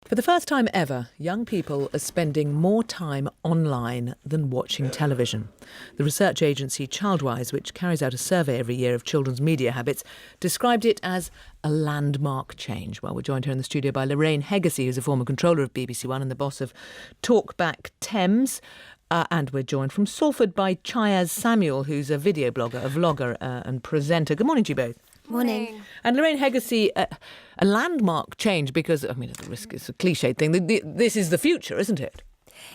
For the first time ever, young people are spending more time online than watching television. The research agency Childwise, which carries out a survey every year of children's media habits, described it as a landmark change. Well, we're joined here in the studio by Lorraine Hegasey, who's a former controller of BBC One and the boss of Talkback Thames. And we're joined from Salford by Chayaz Samuel, who's a video blogger, a vlogger and presenter. Good morning to you both. Morning. And Lorraine Hegasey, a landmark change because, at the risk is a cliched thing. This is the future, isn't it?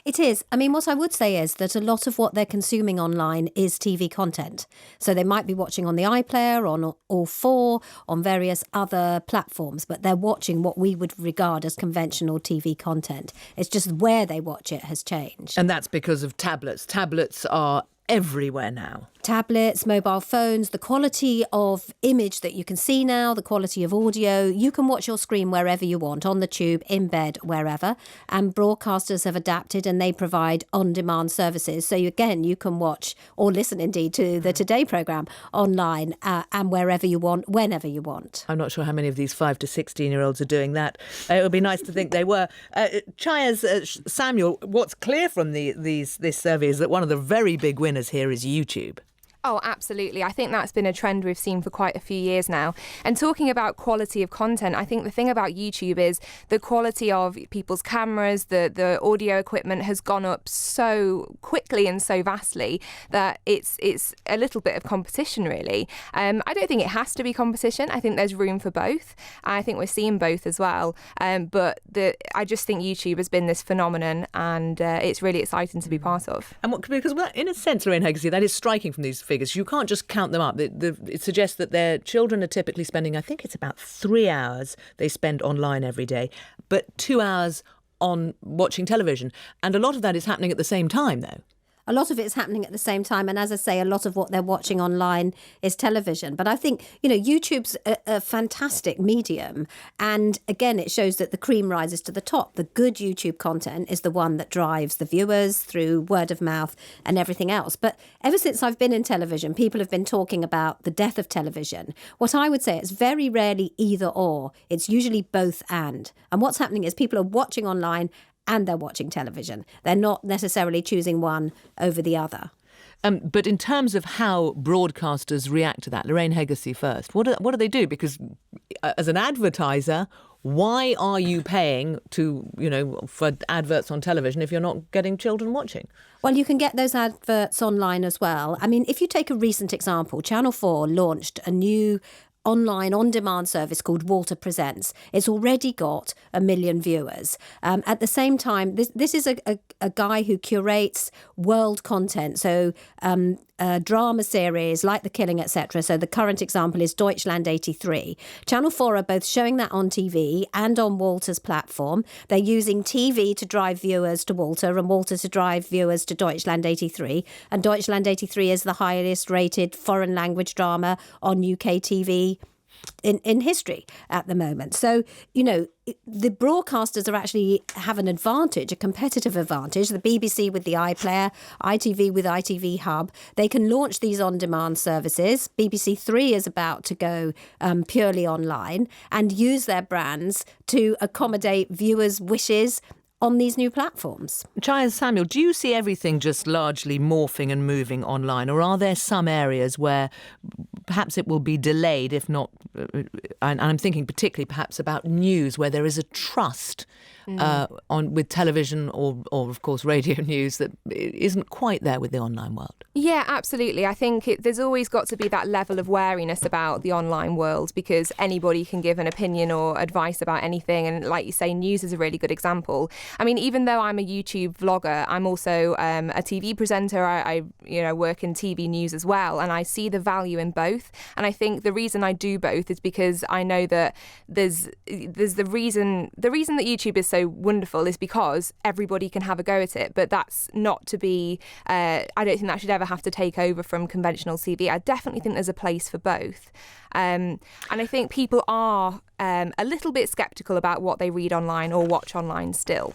It is. What I would say is that a lot of what they're consuming online is TV content. So they might be watching on the iPlayer, on All4, on various other platforms, but they're watching what we would regard as conventional TV content. It's just where they watch it has changed. And that's because of tablets. Tablets are everywhere now. Tablets, mobile phones, the quality of image that you can see now, the quality of audio. You can watch your screen wherever you want, on the tube, in bed, wherever. And broadcasters have adapted and they provide on-demand services. So you can watch or listen indeed to the Today programme online and wherever you want, whenever you want. I'm not sure how many of these 5 to 16-year-olds are doing that. It would be nice to think they were. Chayaz Samuel, what's clear from this survey is that one of the very big winners here is YouTube. Oh, absolutely. I think that's been a trend we've seen for quite a few years now. And talking about quality of content, I think the thing about YouTube is the quality of people's cameras, the audio equipment has gone up so quickly and so vastly that it's a little bit of competition, really. I don't think it has to be competition. I think there's room for both. I think we're seeing both as well. But I just think YouTube has been this phenomenon and it's really exciting to be part of. And because in a sense, Lorraine Hegasey, that is striking from these figures. You can't just count them up. It suggests that their children are typically spending, I think it's about 3 hours they spend online every day, but 2 hours on watching television. And a lot of that is happening at the same time, though. A lot of it's happening at the same time. And as I say, a lot of what they're watching online is television. But I think, YouTube's a fantastic medium. And again, it shows that the cream rises to the top. The good YouTube content is the one that drives the viewers through word of mouth and everything else. But ever since I've been in television, people have been talking about the death of television. What I would say, it's very rarely either or. It's usually both and. And what's happening is people are watching online and they're watching television. They're not necessarily choosing one over the other. But in terms of how broadcasters react to that, Lorraine Hegasey first, what do they do? Because as an advertiser, why are you paying for adverts on television if you're not getting children watching? Well, you can get those adverts online as well. If you take a recent example, Channel 4 launched a new online on-demand service called Walter Presents. It's already got 1 million viewers. At the same time, this is a guy who curates world content, so drama series like The Killing, etc. So the current example is Deutschland 83. Channel 4 are both showing that on TV and on Walter's platform. They're using TV to drive viewers to Walter and Walter to drive viewers to Deutschland 83. And Deutschland 83 is the highest rated foreign language drama on UK TV in history at the moment. So, the broadcasters have an advantage, a competitive advantage. The BBC with the iPlayer, ITV with ITV Hub, they can launch these on-demand services. BBC Three is about to go purely online and use their brands to accommodate viewers' wishes on these new platforms. Chayaz Samuel, do you see everything just largely morphing and moving online, or are there some areas where perhaps it will be delayed, if not, and I'm thinking particularly perhaps about news, where there is a trust with television or of course radio news that isn't quite there with the online world? Yeah, absolutely. I think there's always got to be that level of wariness about the online world because anybody can give an opinion or advice about anything. And like you say, news is a really good example. Even though I'm a YouTube vlogger, I'm also a TV presenter. I work in TV news as well, and I see the value in both. And I think the reason I do both is because I know that there's the reason that YouTube is so wonderful is because everybody can have a go at it. But that's not to be. I don't think that should ever have to take over from conventional TV. I definitely think there's a place for both. And I think people are a little bit sceptical about what they read online or watch online still.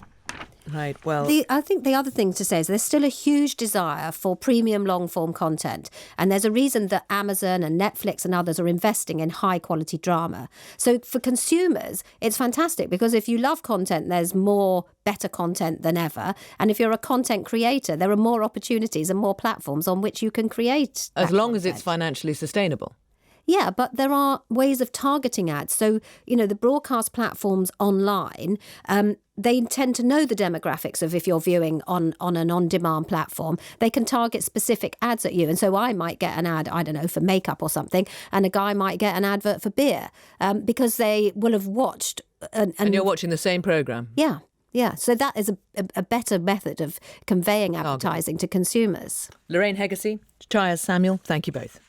Right, well... I think the other thing to say is there's still a huge desire for premium long-form content. And there's a reason that Amazon and Netflix and others are investing in high-quality drama. So for consumers, it's fantastic because if you love content, there's more better content than ever. And if you're a content creator, there are more opportunities and more platforms on which you can create As that long as content. it's financially sustainable. Yeah, but there are ways of targeting ads. So, the broadcast platforms online, they tend to know the demographics of if you're viewing on an on-demand platform. They can target specific ads at you. And so I might get an ad, I don't know, for makeup or something, and a guy might get an advert for beer because they will have watched. And you're watching the same programme. Yeah. Yeah, so that is a better method of conveying advertising to consumers. Lorraine Hegarty, Chaya Samuel, thank you both.